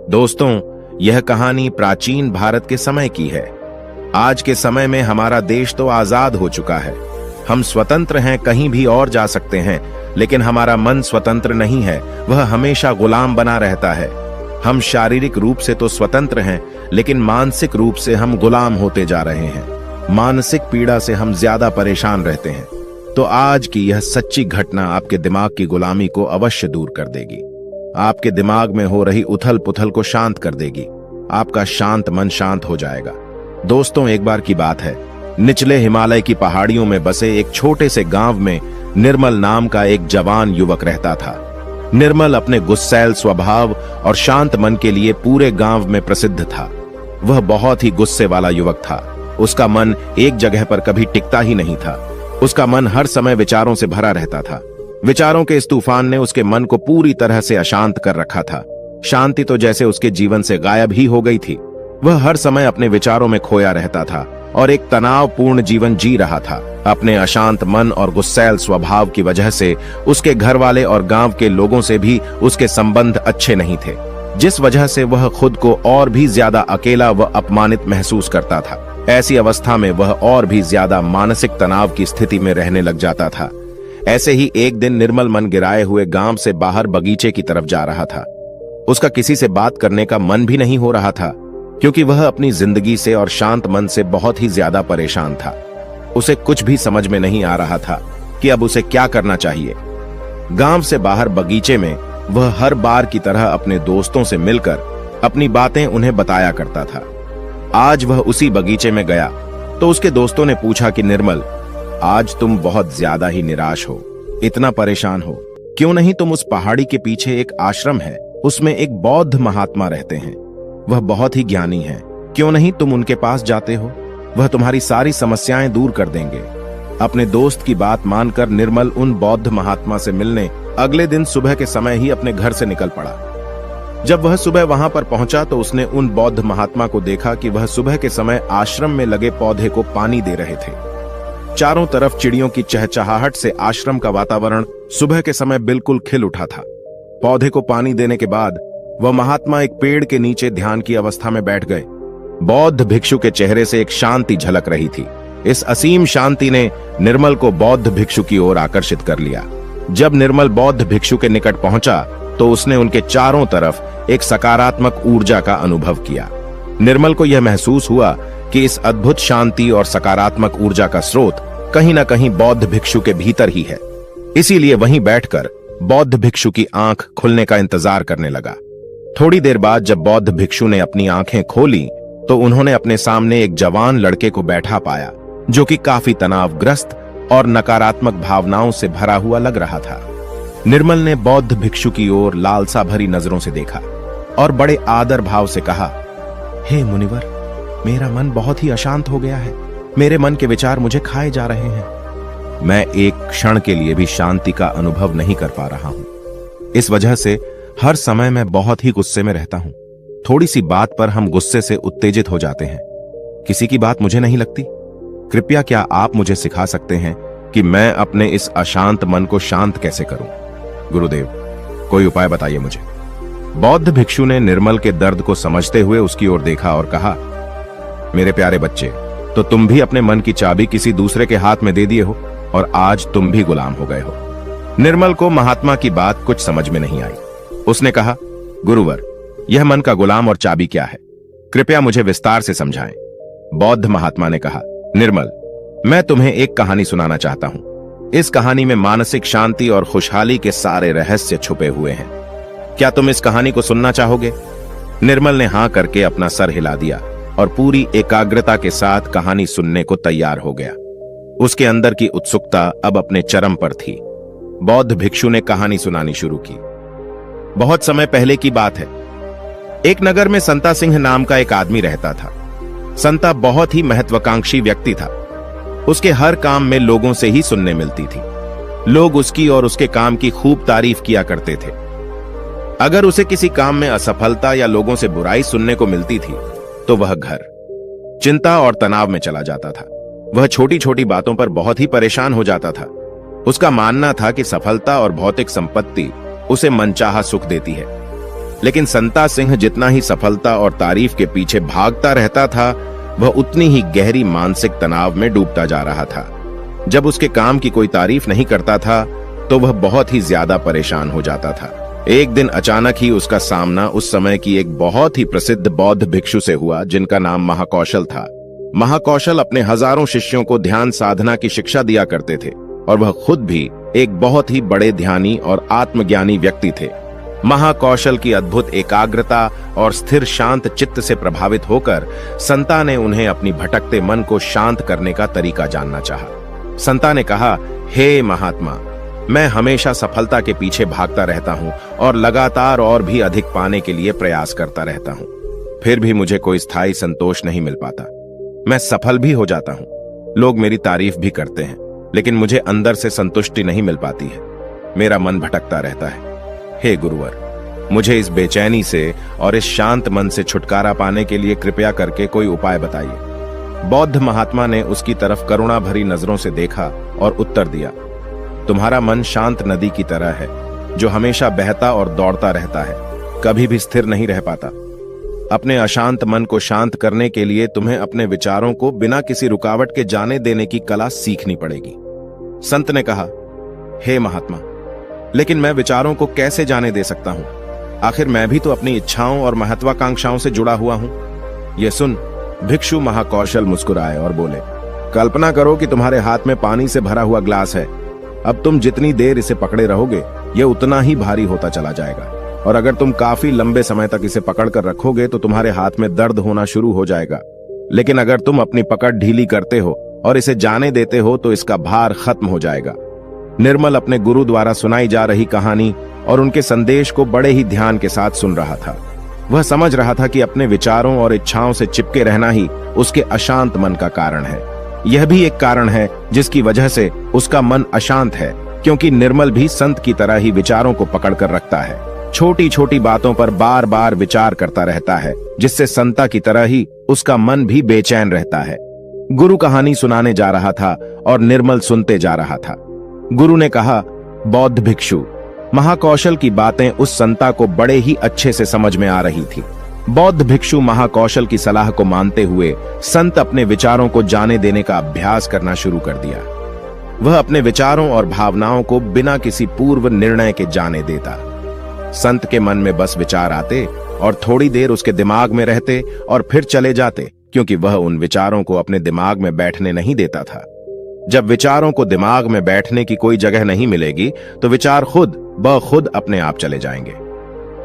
दोस्तों, यह कहानी प्राचीन भारत के समय की है। आज के समय में हमारा देश तो आजाद हो चुका है। हम स्वतंत्र हैं, कहीं भी और जा सकते हैं, लेकिन हमारा मन स्वतंत्र नहीं है, वह हमेशा गुलाम बना रहता है। हम शारीरिक रूप से तो स्वतंत्र हैं, लेकिन मानसिक रूप से हम गुलाम होते जा रहे हैं। मानसिक पीड़ा से हम ज्यादा परेशान रहते हैं। तो आज की यह सच्ची घटना आपके दिमाग की गुलामी को अवश्य दूर कर देगी। आपके दिमाग में हो रही उथल पुथल को शांत कर देगी। आपका शांत मन शांत हो जाएगा। दोस्तों, एक बार की बात है, निचले हिमालय की पहाड़ियों में बसे एक छोटे से गांव में निर्मल नाम का एक जवान युवक रहता था। निर्मल अपने गुस्सैल स्वभाव और शांत मन के लिए पूरे गांव में प्रसिद्ध था। वह बहुत ही गुस्से वाला युवक था। उसका मन एक जगह पर कभी टिकता ही नहीं था। उसका मन हर समय विचारों से भरा रहता था। विचारों के इस तूफान ने उसके मन को पूरी तरह से अशांत कर रखा था। शांति तो जैसे उसके जीवन से गायब ही हो गई थी। वह हर समय अपने विचारों में खोया रहता था और एक तनावपूर्ण जीवन जी रहा था। अपने अशांत मन और गुस्सैल स्वभाव की वजह से उसके घर वाले और गांव के लोगों से भी उसके संबंध अच्छे नहीं थे, जिस वजह से वह खुद को और भी ज्यादा अकेला व अपमानित महसूस करता था। ऐसी अवस्था में वह और भी ज्यादा मानसिक तनाव की स्थिति में रहने लग जाता था। ऐसे ही एक दिन निर्मल मन गिराए हुए गांव से बाहर बगीचे की तरफ जा रहा था। उसका किसी से बात करने का मन भी नहीं हो रहा था, क्योंकि वह अपनी जिंदगी से और शांत मन से बहुत ही ज्यादा परेशान था। उसे कुछ भी समझ में नहीं आ रहा था कि अब उसे क्या करना चाहिए। गांव से बाहर बगीचे में वह हर बार की तरह अपने दोस्तों से मिलकर अपनी बातें उन्हें बताया करता था। आज वह उसी बगीचे में गया तो उसके दोस्तों ने पूछा कि निर्मल, आज तुम बहुत ज्यादा ही निराश हो, इतना परेशान हो। क्यों नहीं तुम उस पहाड़ी के पीछे एक आश्रम है, उसमें एक बौद्ध महात्मा रहते हैं, वह बहुत ही ज्ञानी हैं। क्यों नहीं तुम उनके पास जाते हो, वह तुम्हारी सारी समस्याएं दूर कर देंगे। अपने दोस्त की बात मानकर निर्मल उन बौद्ध महात्मा से मिलने अगले दिन सुबह के समय ही अपने घर से निकल पड़ा। जब वह सुबह वहां पर पहुंचा तो उसने उन बौद्ध महात्मा को देखा कि वह सुबह के समय आश्रम में लगे पौधे को पानी दे रहे थे। चारों तरफ चिड़ियों की चहचहाहट से आश्रम का वातावरण सुबह के समय बिल्कुल खिल उठा था। पौधे को पानी देने के बाद वह महात्मा एक पेड़ के नीचे ध्यान की अवस्था में बैठ गए। बौद्ध भिक्षु के चेहरे से एक शांति झलक रही थी। इस असीम शांति ने निर्मल को बौद्ध भिक्षु की ओर आकर्षित कर लिया। जब निर्मल बौद्ध भिक्षु के निकट पहुंचा तो उसने उनके चारों तरफ एक सकारात्मक ऊर्जा का अनुभव किया। निर्मल को यह महसूस हुआ कि इस अद्भुत शांति और सकारात्मक ऊर्जा का स्रोत कहीं न कहीं बौद्ध भिक्षु के भीतर ही है। इसीलिए वहीं बैठकर बौद्ध भिक्षु की आंख खुलने का इंतजार करने लगा। थोड़ी देर बाद जब बौद्ध भिक्षु ने अपनी आंखें खोली तो उन्होंने अपने सामने एक जवान लड़के को बैठा पाया, जो कि काफी तनावग्रस्त और नकारात्मक भावनाओं से भरा हुआ लग रहा था। निर्मल ने बौद्ध भिक्षु की ओर लालसा भरी नजरों से देखा और बड़े आदर भाव से कहा, हे मुनिवर, मेरा मन बहुत ही अशांत हो गया है। मेरे मन के विचार मुझे खाए जा रहे हैं। मैं एक क्षण के लिए भी शांति का अनुभव नहीं कर पा रहा हूं। इस वजह से हर समय मैं बहुत ही गुस्से में रहता हूं। थोड़ी सी बात पर हम गुस्से से उत्तेजित हो जाते हैं। किसी की बात मुझे नहीं लगती। कृपया क्या आप मुझे सिखा सकते हैं कि मैं अपने इस अशांत मन को शांत कैसे करूं? गुरुदेव, कोई उपाय बताइए मुझे। बौद्ध भिक्षु ने निर्मल के दर्द को समझते हुए उसकी ओर देखा और कहा, मेरे प्यारे बच्चे, तो तुम भी अपने मन की चाबी किसी दूसरे के हाथ में दे दिए हो और आज तुम भी गुलाम हो गए हो। निर्मल को महात्मा की बात कुछ समझ में नहीं आई। उसने कहा, गुरुवर, यह मन का गुलाम और चाबी क्या है? कृपया मुझे विस्तार से समझाएं। बौद्ध महात्मा ने कहा, निर्मल, मैं तुम्हें एक कहानी सुनाना चाहता हूं। इस कहानी में मानसिक शांति और खुशहाली के सारे रहस्य छुपे हुए हैं। क्या तुम इस कहानी को सुनना चाहोगे? निर्मल ने हां करके अपना सर हिला दिया और पूरी एकाग्रता के साथ कहानी सुनने को तैयार हो गया। उसके अंदर की उत्सुकता अब अपने चरम पर थी। बौद्ध भिक्षु ने कहानी सुनानी शुरू की। बहुत समय पहले की बात है। एक नगर में संता सिंह नाम का एक आदमी रहता था। संता बहुत ही महत्वाकांक्षी व्यक्ति था। उसके हर काम में लोगों से ही सुनने मिलती थी। लोग उसकी और उसके काम की खूब तारीफ किया करते थे। अगर उसे किसी काम में असफलता या लोगों से बुराई सुनने को मिलती थी तो वह घर, चिंता और तनाव में चला जाता था। वह छोटी छोटी बातों पर बहुत ही परेशान हो जाता था। उसका मानना था कि सफलता और भौतिक संपत्ति उसे मनचाहा सुख देती है। लेकिन संता सिंह जितना ही सफलता और तारीफ के पीछे भागता रहता था, वह उतनी ही गहरी मानसिक तनाव में डूबता जा रहा था। जब उसके काम की कोई तारीफ नहीं करता था तो वह बहुत ही ज्यादा परेशान हो जाता था। एक दिन अचानक ही उसका सामना उस समय की एक बहुत ही प्रसिद्ध बौद्ध भिक्षु से हुआ, जिनका नाम महाकौशल था। महाकौशल अपने हजारों शिष्यों को ध्यान साधना की शिक्षा दिया करते थे और वह खुद भी एक बहुत ही बड़े ध्यानी और आत्मज्ञानी व्यक्ति थे। महाकौशल की अद्भुत एकाग्रता और स्थिर शांत चित्त से प्रभावित होकर संता ने उन्हें अपनी भटकते मन को शांत करने का तरीका जानना चाहा। संता ने कहा, हे महात्मा, मैं हमेशा सफलता के पीछे भागता रहता हूं और लगातार और भी अधिक पाने के लिए प्रयास करता रहता हूं, फिर भी मुझे कोई स्थायी संतोष नहीं मिल पाता। मैं सफल भी हो जाता हूं, लोग मेरी तारीफ भी करते हैं, लेकिन मुझे अंदर से संतुष्टि नहीं मिल पाती है। मेरा मन भटकता रहता है। हे गुरुवर, मुझे इस बेचैनी से और इस शांत मन से छुटकारा पाने के लिए कृपया करके कोई उपाय बताइए। बौद्ध महात्मा ने उसकी तरफ करुणा भरी नजरों से देखा और उत्तर दिया, तुम्हारा मन शांत नदी की तरह है, जो हमेशा बहता और दौड़ता रहता है, कभी भी स्थिर नहीं रह पाता। अपने अशांत मन को शांत करने के लिए तुम्हें अपने विचारों को बिना किसी रुकावट के जाने देने की कला सीखनी पड़ेगी। संत ने कहा, हे महात्मा, लेकिन मैं विचारों को कैसे जाने दे सकता हूं? आखिर मैं भी तो अपनी इच्छाओं और महत्वाकांक्षाओं से जुड़ा हुआ हूं। यह सुन भिक्षु महाकौशल मुस्कुराए और बोले, कल्पना करो कि तुम्हारे हाथ में पानी से भरा हुआ ग्लास है। अब तुम जितनी देर इसे पकड़े रहोगे, यह उतना ही भारी होता चला जाएगा, और अगर तुम काफी लंबे समय तक इसे पकड़ कर रखोगे तो तुम्हारे हाथ में दर्द होना शुरू हो जाएगा। लेकिन अगर तुम अपनी पकड़ ढीली करते हो और इसे जाने देते हो तो इसका भार खत्म हो जाएगा। निर्मल अपने गुरु द्वारा सुनाई जा रही कहानी और उनके संदेश को बड़े ही ध्यान के साथ सुन रहा था। वह समझ रहा था कि अपने विचारों और इच्छाओं से चिपके रहना ही उसके अशांत मन का कारण है। यह भी एक कारण है जिसकी वजह से उसका मन अशांत है, क्योंकि निर्मल भी संत की तरह ही विचारों को पकड़ कर रखता है। छोटी छोटी बातों पर बार बार विचार करता रहता है, जिससे संता की तरह ही उसका मन भी बेचैन रहता है। गुरु कहानी सुनाने जा रहा था और निर्मल सुनते जा रहा था। गुरु ने कहा, बौद्ध भिक्षु, महाकौशल की बातें उस संता को बड़े ही अच्छे से समझ में आ रही थी। बौद्ध भिक्षु महाकौशल की सलाह को मानते हुए संत अपने विचारों को जाने देने का अभ्यास करना शुरू कर दिया। वह अपने विचारों और भावनाओं को बिना किसी पूर्व निर्णय के जाने देता। संत के मन में बस विचार आते और थोड़ी देर उसके दिमाग में रहते और फिर चले जाते, क्योंकि वह उन विचारों को अपने दिमाग में बैठने नहीं देता था। जब विचारों को दिमाग में बैठने की कोई जगह नहीं मिलेगी तो विचार खुद ब खुद अपने आप चले जाएंगे।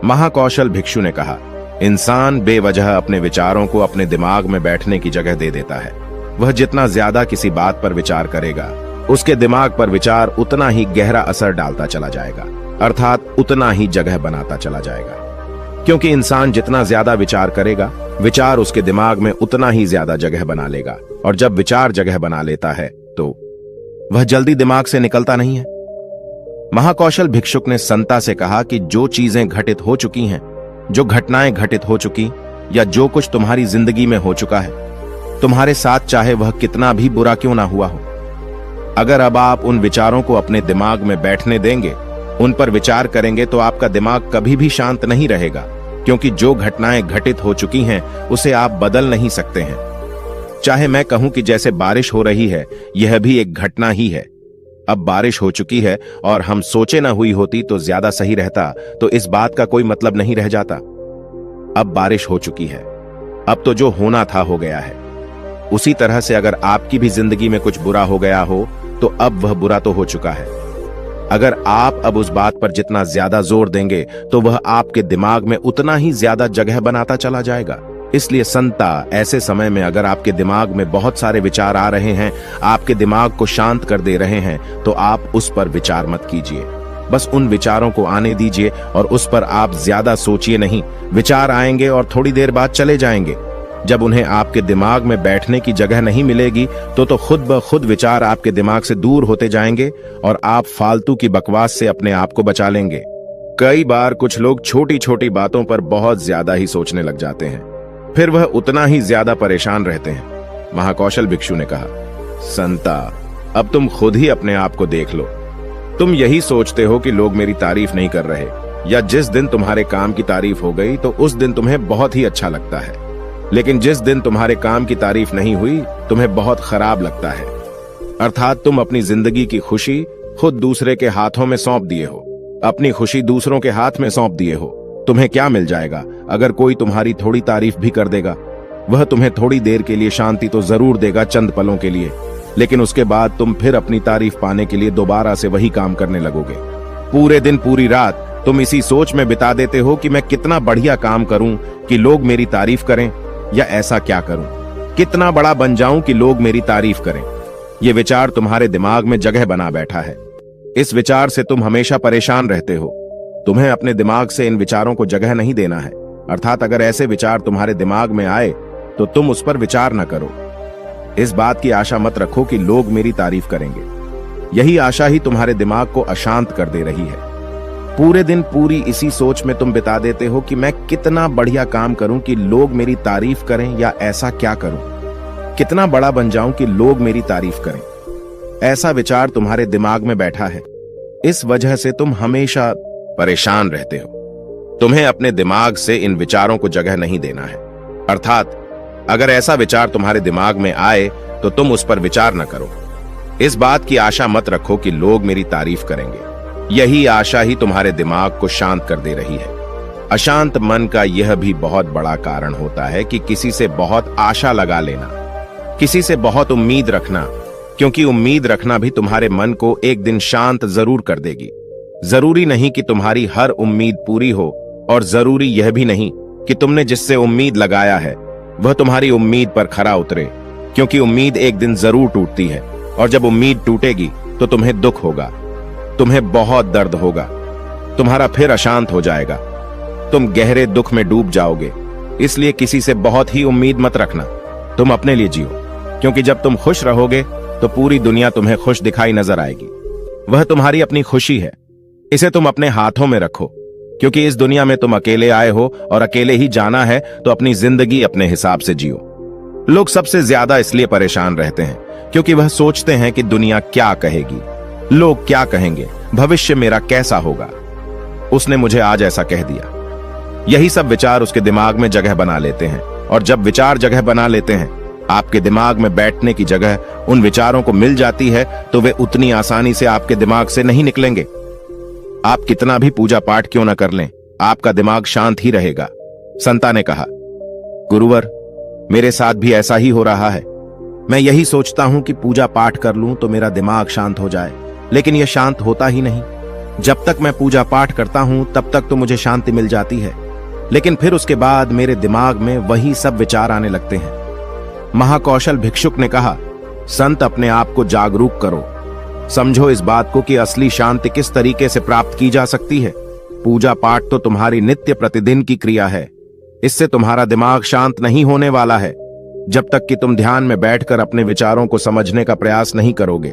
महाकौशल भिक्षु ने कहा, इंसान बेवजह अपने विचारों को अपने दिमाग में बैठने की जगह दे देता है। वह जितना ज्यादा किसी बात पर विचार करेगा, उसके दिमाग पर विचार उतना ही गहरा असर डालता चला जाएगा, अर्थात उतना ही जगह बनाता चला जाएगा। क्योंकि इंसान जितना ज्यादा विचार करेगा, विचार उसके दिमाग में उतना ही ज्यादा जगह बना लेगा, और जब विचार जगह बना लेता है तो वह जल्दी दिमाग से निकलता नहीं है। महाकौशल भिक्षुक ने संता से कहा कि जो चीजें घटित हो चुकी हैं, जो घटनाएं घटित हो चुकी, या जो कुछ तुम्हारी जिंदगी में हो चुका है, तुम्हारे साथ चाहे वह कितना भी बुरा क्यों ना हुआ हो, अगर अब आप उन विचारों को अपने दिमाग में बैठने देंगे, उन पर विचार करेंगे, तो आपका दिमाग कभी भी शांत नहीं रहेगा, क्योंकि जो घटनाएं घटित हो चुकी हैं उसे आप बदल नहीं सकते हैं। चाहे मैं कहूं कि जैसे बारिश हो रही है, यह भी एक घटना ही है। अब बारिश हो चुकी है और हम सोचे ना हुई होती तो ज्यादा सही रहता, तो इस बात का कोई मतलब नहीं रह जाता। अब बारिश हो चुकी है, अब तो जो होना था हो गया है। उसी तरह से अगर आपकी भी जिंदगी में कुछ बुरा हो गया हो तो अब वह बुरा तो हो चुका है। अगर आप अब उस बात पर जितना ज्यादा जोर देंगे तो वह आपके दिमाग में उतना ही ज्यादा जगह बनाता चला जाएगा। इसलिए संता, ऐसे समय में अगर आपके दिमाग में बहुत सारे विचार आ रहे हैं, आपके दिमाग को शांत कर दे रहे हैं, तो आप उस पर विचार मत कीजिए। बस उन विचारों को आने दीजिए और उस पर आप ज्यादा सोचिए नहीं। विचार आएंगे और थोड़ी देर बाद चले जाएंगे। जब उन्हें आपके दिमाग में बैठने की जगह नहीं मिलेगी तो खुद ब खुद विचार आपके दिमाग से दूर होते जाएंगे और आप फालतू की बकवास से अपने आप को बचा लेंगे। कई बार कुछ लोग छोटी छोटी बातों पर बहुत ज्यादा ही सोचने लग जाते हैं, फिर वह उतना ही ज्यादा परेशान रहते हैं। महाकौशल भिक्षु ने कहा, संता, अब तुम खुद ही अपने आप को देख लो। तुम यही सोचते हो कि लोग मेरी तारीफ नहीं कर रहे, या जिस दिन तुम्हारे काम की तारीफ हो गई तो उस दिन तुम्हें बहुत ही अच्छा लगता है, लेकिन जिस दिन तुम्हारे काम की तारीफ नहीं हुई तुम्हें बहुत खराब लगता है। अर्थात तुम अपनी जिंदगी की खुशी खुद दूसरे के हाथों में सौंप दिए हो, अपनी खुशी दूसरों के हाथ में सौंप दिए हो। तुम्हें क्या मिल जाएगा अगर कोई तुम्हारी थोड़ी तारीफ भी कर देगा? वह तुम्हें थोड़ी देर के लिए शांति तो जरूर देगा, चंद पलों के लिए, लेकिन उसके बाद तुम फिर अपनी तारीफ पाने के लिए दोबारा से वही काम करने लगोगे। पूरे दिन पूरी रात तुम इसी सोच में बिता देते हो कि मैं कितना बढ़िया काम करूं कि लोग मेरी तारीफ करें, या ऐसा क्या करूं, कितना बड़ा बन जाऊं कि लोग मेरी तारीफ करें। ये विचार तुम्हारे दिमाग में जगह बना बैठा है। इस विचार से तुम हमेशा परेशान रहते हो। तुम्हें अपने दिमाग से इन विचारों को जगह नहीं देना है। अर्थात अगर ऐसे विचार तुम्हारे दिमाग में आए तो तुम उस पर विचार न करो। इस बात की आशा मत रखो कि लोग मेरी तारीफ करेंगे। यही आशा ही तुम्हारे दिमाग को अशांत कर दे रही है। पूरे दिन पूरी इसी सोच में तुम बिता देते हो कि मैं कितना बढ़िया काम करूं कि लोग मेरी तारीफ करें, या ऐसा क्या करूं, कितना बड़ा बन जाऊं कि लोग मेरी तारीफ करें। ऐसा विचार तुम्हारे दिमाग में बैठा है। इस वजह से तुम हमेशा परेशान रहते हो। तुम्हें अपने दिमाग से इन विचारों को जगह नहीं देना है। अर्थात अगर ऐसा विचार तुम्हारे दिमाग में आए तो तुम उस पर विचार न करो। इस बात की आशा मत रखो कि लोग मेरी तारीफ करेंगे। यही आशा ही तुम्हारे दिमाग को शांत कर दे रही है। अशांत मन का यह भी बहुत बड़ा कारण होता है कि किसी से बहुत आशा लगा लेना, किसी से बहुत उम्मीद रखना, क्योंकि उम्मीद रखना भी तुम्हारे मन को एक दिन शांत जरूर कर देगी। जरूरी नहीं कि तुम्हारी हर उम्मीद पूरी हो, और जरूरी यह भी नहीं कि तुमने जिससे उम्मीद लगाया है वह तुम्हारी उम्मीद पर खरा उतरे, क्योंकि उम्मीद एक दिन जरूर टूटती है, और जब उम्मीद टूटेगी तो तुम्हें दुख होगा, तुम्हें बहुत दर्द होगा, तुम्हारा फिर अशांत हो जाएगा, तुम गहरे दुख में डूब जाओगे। इसलिए किसी से बहुत ही उम्मीद मत रखना। तुम अपने लिए जियो, क्योंकि जब तुम खुश रहोगे तो पूरी दुनिया तुम्हें खुश दिखाई नजर आएगी। वह तुम्हारी अपनी खुशी है, इसे तुम अपने हाथों में रखो, क्योंकि इस दुनिया में तुम अकेले आए हो और अकेले ही जाना है, तो अपनी जिंदगी अपने हिसाब से जियो। लोग सबसे ज्यादा इसलिए परेशान रहते हैं क्योंकि वह सोचते हैं कि दुनिया क्या कहेगी, लोग क्या कहेंगे, भविष्य मेरा कैसा होगा, उसने मुझे आज ऐसा कह दिया। यही सब विचार उसके दिमाग में जगह बना लेते हैं, और जब विचार जगह बना लेते हैं, आपके दिमाग में बैठने की जगह उन विचारों को मिल जाती है, तो वे उतनी आसानी से आपके दिमाग से नहीं निकलेंगे। आप कितना भी पूजा पाठ क्यों न कर लें, आपका दिमाग शांत ही रहेगा। संता ने कहा, गुरुवर, मेरे साथ भी ऐसा ही हो रहा है। मैं यही सोचता हूं कि पूजा पाठ कर लूं तो मेरा दिमाग शांत हो जाए, लेकिन यह शांत होता ही नहीं। जब तक मैं पूजा पाठ करता हूं तब तक तो मुझे शांति मिल जाती है, लेकिन फिर उसके बाद मेरे दिमाग में वही सब विचार आने लगते हैं। महाकौशल भिक्षुक ने कहा, संत, अपने आप को जागरूक करो, समझो इस बात को कि असली शांति किस तरीके से प्राप्त की जा सकती है। पूजा पाठ तो तुम्हारी नित्य प्रतिदिन की क्रिया है, इससे तुम्हारा दिमाग शांत नहीं होने वाला है जब तक कि तुम ध्यान में बैठकर अपने विचारों को समझने का प्रयास नहीं करोगे,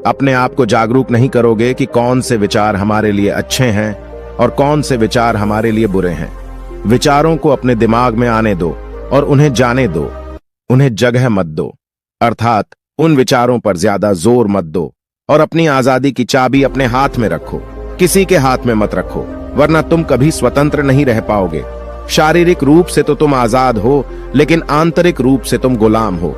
अपने आप को जागरूक नहीं करोगे कि कौन से विचार हमारे लिए अच्छे हैं और कौन से विचार हमारे लिए बुरे हैं। विचारों को अपने दिमाग में आने दो और उन्हें जाने दो, उन्हें जगह मत दो। अर्थात उन विचारों पर ज्यादा जोर मत दो, और अपनी आजादी की चाबी अपने हाथ में रखो, किसी के हाथ में मत रखो, वरना तुम कभी स्वतंत्र नहीं रह पाओगे। शारीरिक रूप से तो तुम आजाद हो, लेकिन आंतरिक रूप से तुम गुलाम हो।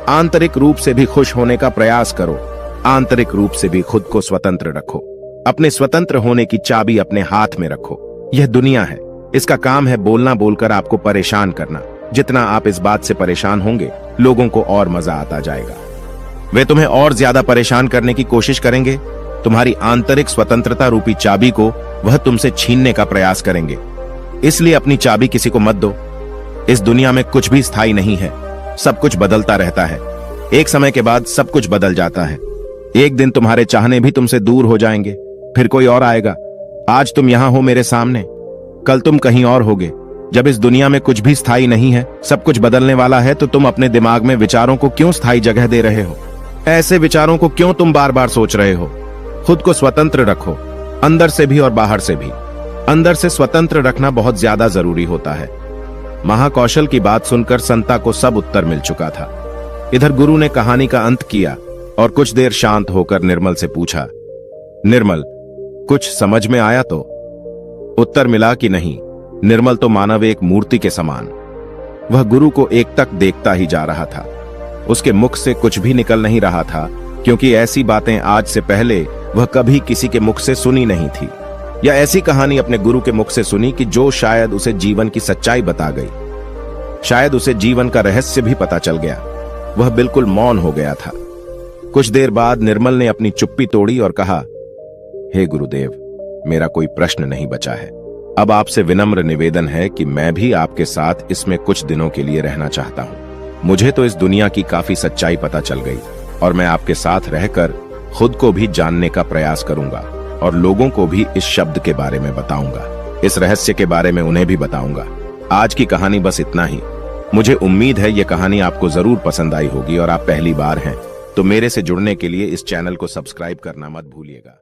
आंतरिक रूप से भी खुश होने का प्रयास करो, आंतरिक रूप से भी खुद को स्वतंत्र रखो। अपने स्वतंत्र होने की चाबी अपने हाथ में रखो। यह दुनिया है, इसका काम है बोलना बोलकर आपको परेशान करना। जितना आप इस बात से परेशान होंगे, लोगों को और मजा आता जाएगा। वे तुम्हें और ज्यादा परेशान करने की कोशिश करेंगे। तुम्हारी आंतरिक स्वतंत्रता रूपी चाबी को वह तुमसे छीनने का प्रयास करेंगे। इसलिए अपनी चाबी किसी को मत दो। इस दुनिया में कुछ भी स्थायी नहीं है, सब कुछ बदलता रहता है। एक समय के बाद सब कुछ बदल जाता है। एक दिन तुम्हारे चाहने भी तुमसे दूर हो जाएंगे, फिर कोई और आएगा। आज तुम यहां हो मेरे सामने, कल तुम कहीं और होगे। जब इस दुनिया में कुछ भी स्थायी नहीं है, सब कुछ बदलने वाला है, तो तुम अपने दिमाग में विचारों को क्यों स्थायी जगह दे रहे हो? ऐसे विचारों को क्यों तुम बार बार सोच रहे हो? खुद को स्वतंत्र रखो, अंदर से भी और बाहर से भी। अंदर से स्वतंत्र रखना बहुत ज्यादा जरूरी होता है। महाकौशल की बात सुनकर संता को सब उत्तर मिल चुका था। इधर गुरु ने कहानी का अंत किया और कुछ देर शांत होकर निर्मल से पूछा, निर्मल, कुछ समझ में आया तो? उत्तर मिला कि नहीं, निर्मल तो मानव एक मूर्ति के समान। वह गुरु को एकटक देखता ही जा रहा था। उसके मुख से कुछ भी निकल नहीं रहा था, क्योंकि ऐसी बातें आज से पहले वह कभी किसी के मुख से सुनी नहीं थी, या ऐसी कहानी अपने गुरु के मुख से सुनी कि जो शायद उसे जीवन की सच्चाई बता गई, शायद उसे जीवन का रहस्य भी पता चल गया। वह बिल्कुल मौन हो गया था। कुछ देर बाद निर्मल ने अपनी चुप्पी तोड़ी और कहा, हे गुरुदेव, मेरा कोई प्रश्न नहीं बचा है। अब आपसे विनम्र निवेदन है कि मैं भी आपके साथ इसमें कुछ दिनों के लिए रहना चाहता हूं। मुझे तो इस दुनिया की काफी सच्चाई पता चल गई और मैं आपके साथ रहकर खुद को भी जानने का प्रयास करूंगा और लोगों को भी इस शब्द के बारे में बताऊंगा, इस रहस्य के बारे में उन्हें भी बताऊंगा। आज की कहानी बस इतना ही। मुझे उम्मीद है ये कहानी आपको जरूर पसंद आई होगी और आप पहली बार हैं तो मेरे से जुड़ने के लिए इस चैनल को सब्सक्राइब करना मत भूलिएगा।